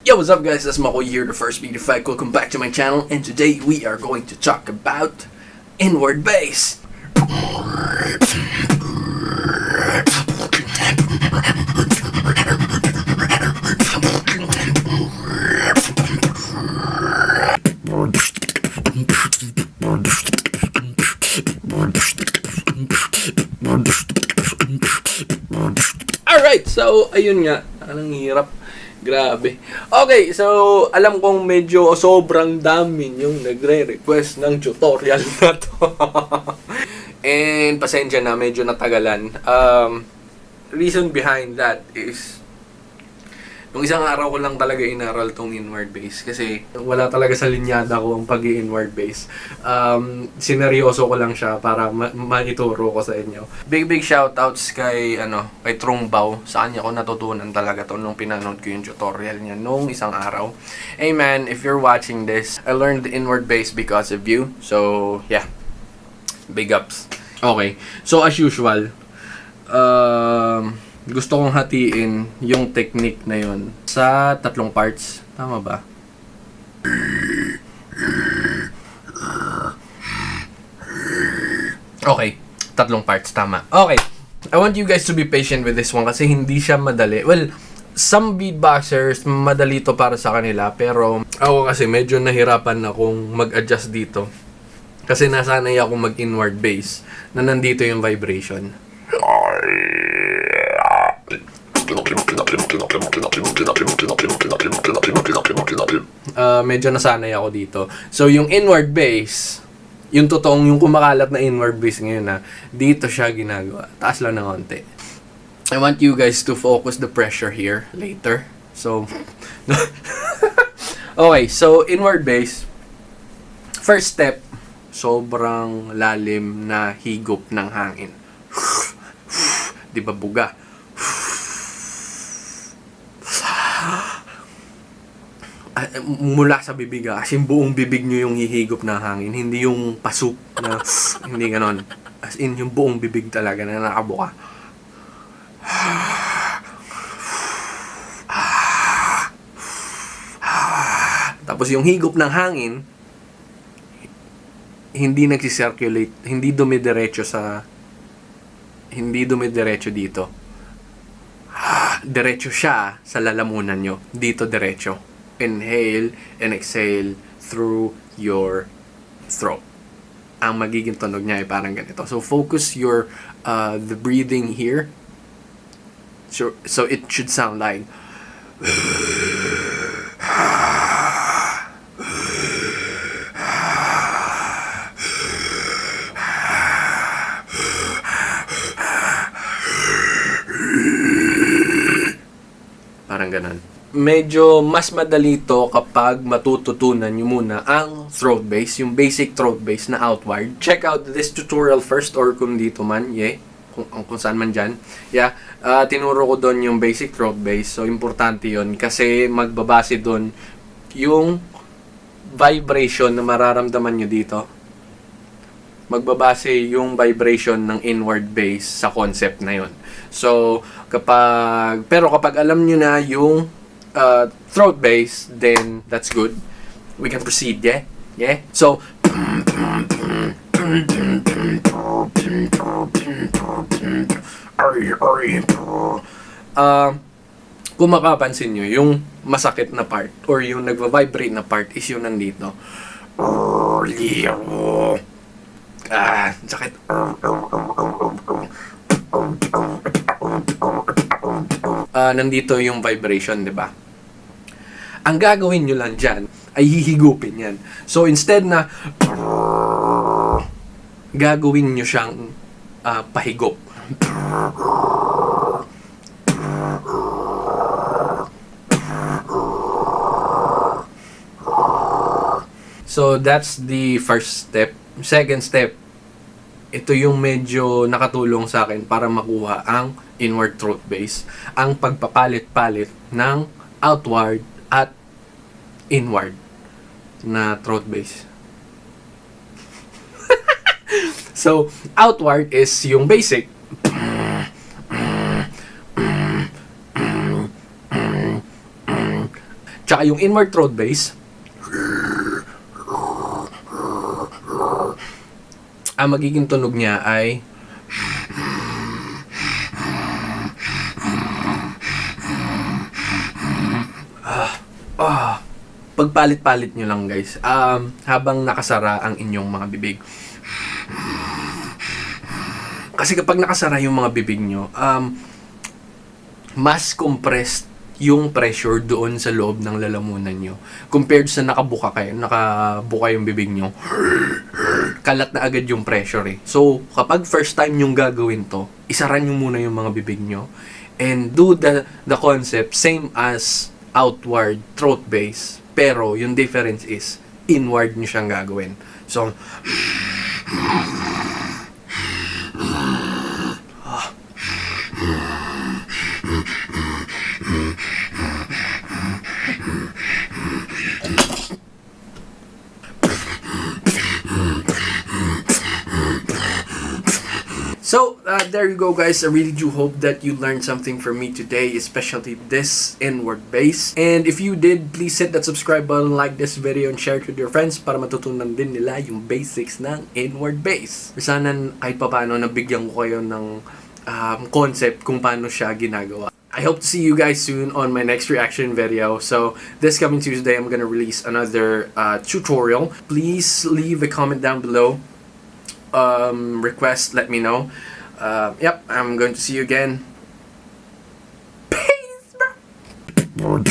Yo, what's up guys, that's Mckoy here, the first beat effect. Welcome back to my channel, and today we are going to talk about inward bass. Alright, so ayun nga, anong hirap. Grabe. Okay, so alam kong medyo sobrang dami yung nagre-request ng tutorial na to. And pasensya na, medyo natagalan. Reason behind that is nung isang araw ko lang talaga inaral tong inward bass kasi wala talaga sa linyada ko ang pag-i-inward bass. Sineryoso ko lang siya para maituro ko sa inyo. Big shoutouts kay kay Trungbaw. Sa kanya ko natutunan talaga to nung pinanood ko yung tutorial niya nung isang araw. Hey man, if you're watching this, I learned the inward bass because of you. So, yeah. Big ups. Okay. So, as usual, gusto kong hatiin yung technique na yun sa 3 parts. Tama ba? Okay. 3 parts. Tama. Okay. I want you guys to be patient with this one kasi hindi siya madali. Well, some beatboxers, madali to para sa kanila. Pero ako kasi medyo nahirapan akong mag-adjust dito. Kasi nasanay ako mag-inward bass na nandito yung vibration. Medyo nasanay ako dito. So, yung inward bass, yung totoong, yung kumakalat na inward bass ngayon na, dito siya ginagawa. Taas lang ng konti. I want you guys to focus the pressure here later. So, okay, so inward bass, first step, sobrang lalim na higop ng hangin. Di ba buga? Mula sa bibig, as in buong bibig nyo yung hihigop na hangin, hindi yung pasok na hindi ganon, as in yung buong bibig talaga na nakabuka. Tapos yung higop ng hangin hindi nagsisirculate, hindi dumidiretso dito. Diretso siya sa lalamunan nyo. Dito diretso. Inhale and exhale through your throat. Ang magiging tunog niya ay parang ganito. So focus your the breathing here. So it should sound like parang ganun. Medyo mas madali to kapag matututunan nyo muna ang throat bass, yung basic throat bass na outward. Check out this tutorial first or kung dito man, kung saan man dyan. Tinuro ko doon yung basic throat bass. So, importante yon kasi magbabase doon yung vibration na mararamdaman nyo dito. Magbabase yung vibration ng inward bass sa concept na yon. So, kapag alam nyo na yung throat bass, then that's good. We can proceed, yeah? So, kung makapansin nyo, yung masakit na part or yung nagva-vibrate na part is yung nandito. Sakit. Nandito yung vibration, di ba? Ang gagawin nyo lang dyan ay hihigupin yan. So, instead na gagawin nyo siyang pahigop. So, that's the first step. Second step, ito yung medyo nakatulong sa akin para makuha ang inward throat bass. Ang pagpapalit-palit ng outward at inward na throat bass. So, outward is yung basic. Tsaka yung inward throat bass, ang magiging tunog niya ay pagpalit-palit nyo lang guys, habang nakasara ang inyong mga bibig. Kasi kapag nakasara yung mga bibig nyo, mas compressed yung pressure doon sa loob ng lalamunan nyo compared sa nakabuka yung bibig nyo. Kalat na agad yung pressure eh. So, kapag first time yung gagawin to, isaran nyo muna yung mga bibig nyo and do the concept same as outward throat bass, pero yung difference is inward nyo siyang gagawin. So, there you go guys. I really do hope that you learned something from me today, especially this inward bass. And if you did, please hit that subscribe button, like this video, and share it with your friends para matutunan din nila yung basics ng inward bass. Sana kahit paano nabigyan ko kayo ng concept kung paano siya ginagawa. I hope to see you guys soon on my next reaction video. So this coming Tuesday, I'm gonna release another tutorial. Please leave a comment down below. Request, let me know. Yep, I'm going to see you again. Peace, bro.